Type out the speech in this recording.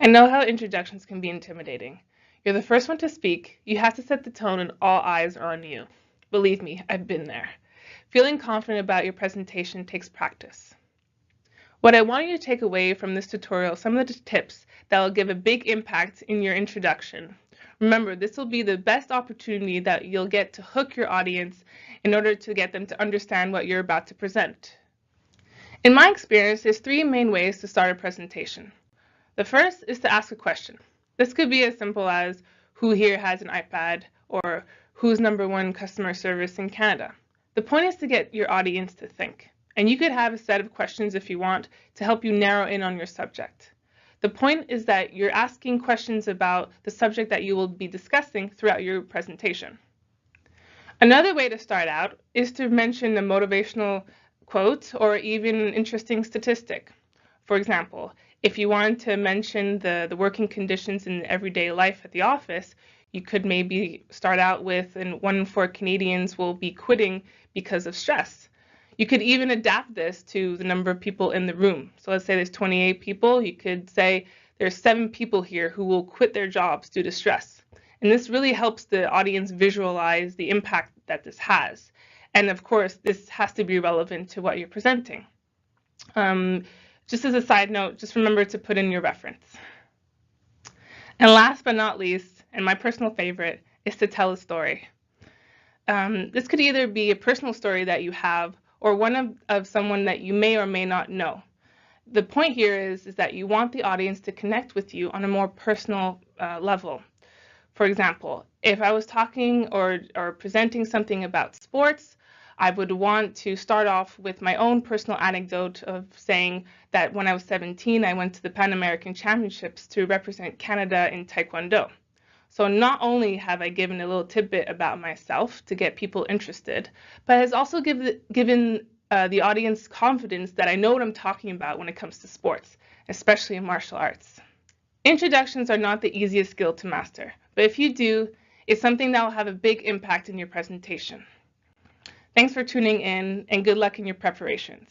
I know how introductions can be intimidating. You're the first one to speak, you have to set the tone and all eyes are on you. Believe me, I've been there. Feeling confident about your presentation takes practice. What I want you to take away from this tutorial, some of the tips that will give a big impact in your introduction. Remember, this will be the best opportunity that you'll get to hook your audience in order to get them to understand what you're about to present. In my experience, there's three main ways to start a presentation. The first is to ask a question. This could be as simple as who here has an iPad or who's #1 customer service in Canada. The point is to get your audience to think. And you could have a set of questions if you want to help you narrow in on your subject. The point is that you're asking questions about the subject that you will be discussing throughout your presentation. Another way to start out is to mention a motivational quote or even an interesting statistic. For example, if you wanted to mention the working conditions in everyday life at the office, you could maybe start out with, and 1 in 4 Canadians will be quitting because of stress. You could even adapt this to the number of people in the room. So let's say there's 28 people. You could say there's 7 people here who will quit their jobs due to stress. And this really helps the audience visualize the impact that this has. And of course, this has to be relevant to what you're presenting. Just as a side note, just remember to put in your reference. And last but not least, and my personal favorite, is to tell a story. This could either be a personal story that you have or one of someone that you may or may not know. The point here is that you want the audience to connect with you on a more personal level. For example, if I was talking or presenting something about sports, I would want to start off with my own personal anecdote of saying that when I was 17, I went to the Pan American Championships to represent Canada in Taekwondo. So not only have I given a little tidbit about myself to get people interested, but has also given the audience confidence that I know what I'm talking about when it comes to sports, especially in martial arts. Introductions are not the easiest skill to master, but if you do, it's something that will have a big impact in your presentation. Thanks for tuning in, and good luck in your preparations.